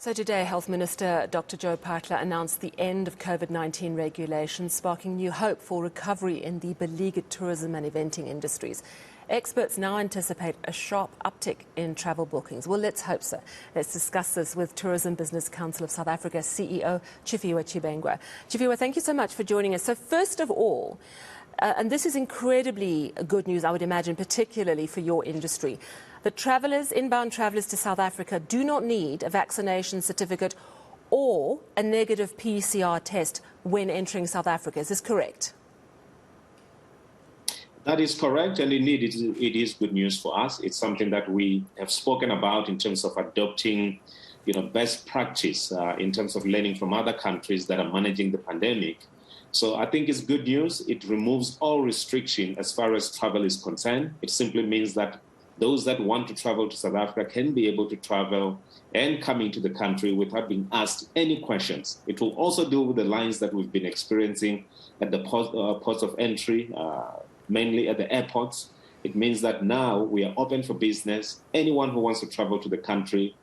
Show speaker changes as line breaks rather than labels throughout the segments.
So today, Health Minister Dr. Joe Phaahla announced the end of COVID-19 regulations, sparking new hope for recovery in the beleaguered tourism and eventing industries. Experts now anticipate a sharp uptick in travel bookings. Well, let's hope so. Let's discuss this with Tourism Business Council of South Africa CEO Tshifhiwa Tshivhengwa. Tshifhiwa, thank you so much for joining us. So first of all, and this is incredibly good news, I would imagine, particularly for your industry. The travellers, inbound travellers to South Africa do not need a vaccination certificate or a negative PCR test when entering South Africa. Is this correct?
That is correct, and indeed it is good news for us. It's something that we have spoken about in terms of adopting, best practice in terms of learning from other countries that are managing the pandemic. So I think it's good news. It removes all restriction as far as travel is concerned. It simply means that those that want to travel to South Africa can be able to travel and come into the country without being asked any questions. It will also deal with the lines that we've been experiencing at the ports of entry, mainly at the airports. It means that now we are open for business. Anyone who wants to travel to the country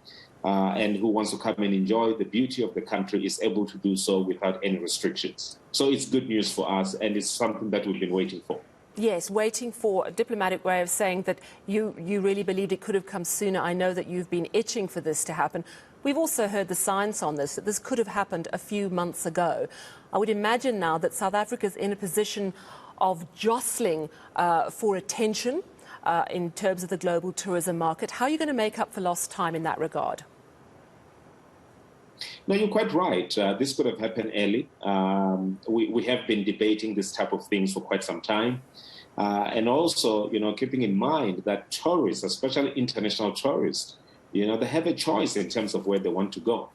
and who wants to come and enjoy the beauty of the country is able to do so without any restrictions. So it's good news for us, and it's something that we've been waiting for.
Yes, waiting for a diplomatic way of saying that you really believed it could have come sooner. I know that you've been itching for this to happen. We've also heard the science on this, that this could have happened a few months ago. I would imagine now that South Africa is in a position of jostling for attention in terms of the global tourism market. How are you going to make up for lost time in that regard?
No, you're quite right. This could have happened early. We have been debating this type of things for quite some time. And also, keeping in mind that tourists, especially international tourists, they have a choice in terms of where they want to go.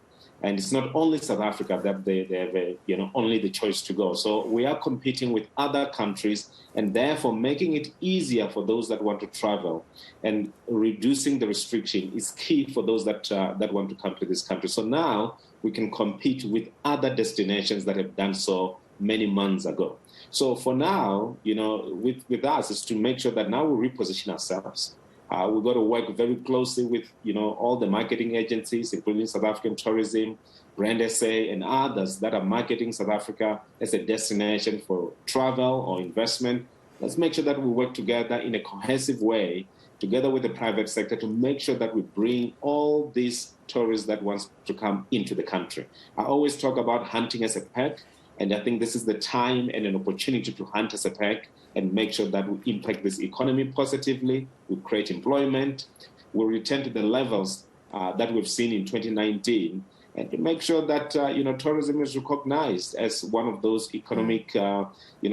And it's not only South Africa that they have only the choice to go. So we are competing with other countries and therefore making it easier for those that want to travel, and reducing the restriction is key for those that want to come to this country. So now we can compete with other destinations that have done so many months ago. So for now, with us is to make sure that now we reposition ourselves. We've got to work very closely with, all the marketing agencies, including South African Tourism, Brand SA, and others that are marketing South Africa as a destination for travel or investment. Let's make sure that we work together in a cohesive way, together with the private sector, to make sure that we bring all these tourists that want to come into the country. I always talk about hunting as a pack, and I think this is the time and an opportunity to hunt as a pack and make sure that we impact this economy positively, we create employment, we return to the levels that we've seen in 2019, and to make sure that tourism is recognized as one of those economic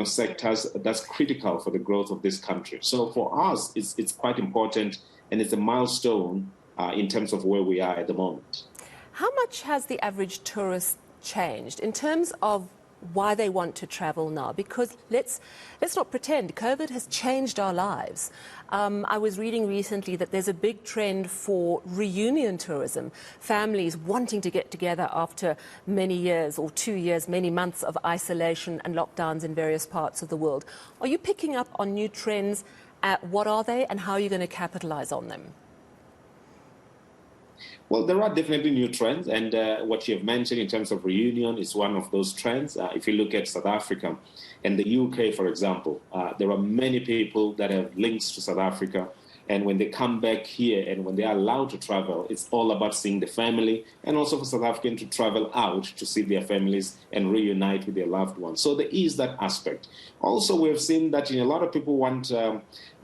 sectors that's critical for the growth of this country. So for us, it's quite important, and it's a milestone in terms of where we are at the moment.
How much has the average tourist changed in terms of why they want to travel now? Because let's not pretend, COVID has changed our lives. I was reading recently that there's a big trend for reunion tourism, families wanting to get together after many years or 2 years, many months of isolation and lockdowns in various parts of the world. Are you picking up on new trends? What are they, and how are you going to capitalize on them?
Well, there are definitely new trends, and what you have mentioned in terms of reunion is one of those trends. If you look at South Africa and the UK, for example, there are many people that have links to South Africa, and when they come back here and when they are allowed to travel, it's all about seeing the family, and also for South Africans to travel out to see their families and reunite with their loved ones. So there is that aspect. Also, we have seen that a lot of people want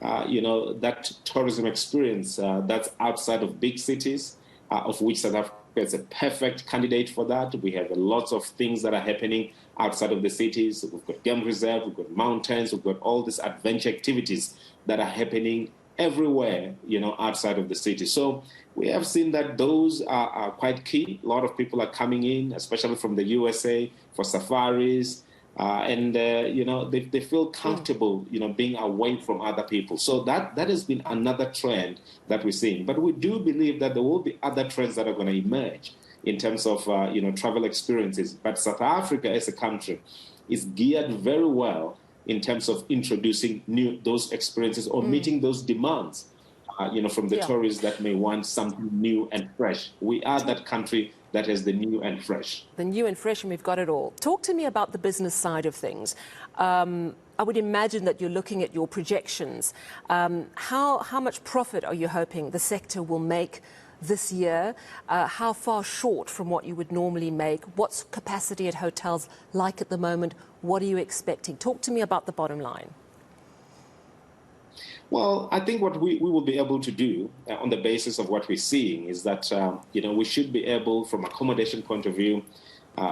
that tourism experience that's outside of big cities, of which South Africa is a perfect candidate for that. We have lots of things that are happening outside of the cities. We've got game reserve, we've got mountains, we've got all these adventure activities that are happening everywhere, outside of the city. So we have seen that those are quite key. A lot of people are coming in, especially from the USA, for safaris. They feel comfortable, being away from other people. So that has been another trend that we're seeing. But we do believe that there will be other trends that are going to emerge in terms of, travel experiences. But South Africa as a country is geared very well in terms of introducing those experiences or meeting those demands from the tourists that may want something new and fresh. We are that country that has the new and fresh.
The new and fresh, and we've got it all. Talk to me about the business side of things. I would imagine that you're looking at your projections. How much profit are you hoping the sector will make this year? How far short from what you would normally make? What's capacity at hotels like at the moment? What are you expecting? Talk to me about the bottom line.
Well, I think what we will be able to do on the basis of what we're seeing is that, we should be able, from accommodation point of view,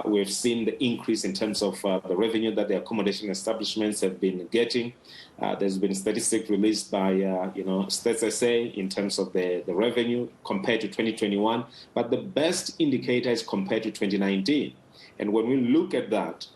we've seen the increase in terms of the revenue that the accommodation establishments have been getting. There's been statistics released by, Stats SA in terms of the revenue compared to 2021. But the best indicator is compared to 2019. And when we look at that,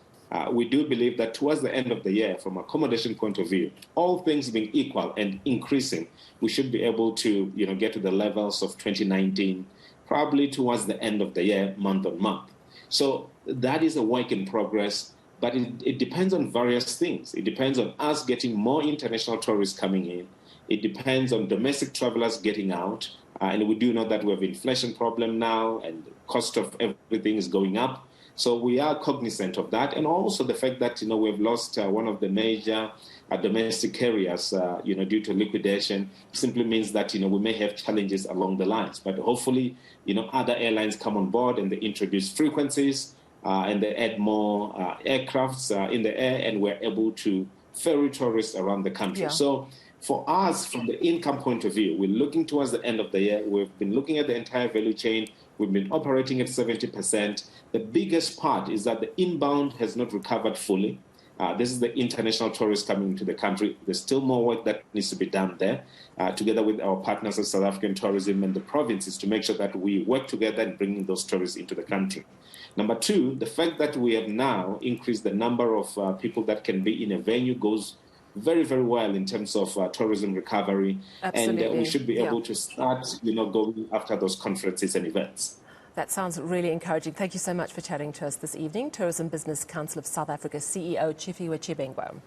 we do believe that towards the end of the year, from accommodation point of view, all things being equal and increasing, we should be able to, get to the levels of 2019, probably towards the end of the year, month on month. So that is a work in progress, but it depends on various things. It depends on us getting more international tourists coming in. It depends on domestic travelers getting out. And we do know that we have an inflation problem now, and the cost of everything is going up. So we are cognizant of that, and also the fact that we've lost one of the major domestic carriers, due to liquidation, simply means that we may have challenges along the lines. But hopefully, other airlines come on board and they introduce frequencies and they add more aircrafts in the air, and we're able to ferry tourists around the country. Yeah. So for us, from the income point of view, we're looking towards the end of the year. We've been looking at the entire value chain. We've been operating at 70%. The biggest part is that the inbound has not recovered fully. This is the international tourists coming into the country. There's still more work that needs to be done there, together with our partners at South African Tourism and the provinces, to make sure that we work together in bringing those tourists into the country. Number two, the fact that we have now increased the number of people that can be in a venue goes very, very well in terms of tourism recovery. Absolutely. And we should be able to start, going after those conferences and events.
That sounds really encouraging. Thank you so much for chatting to us this evening. Tourism Business Council of South Africa CEO Tshifhiwa Tshivhengwa.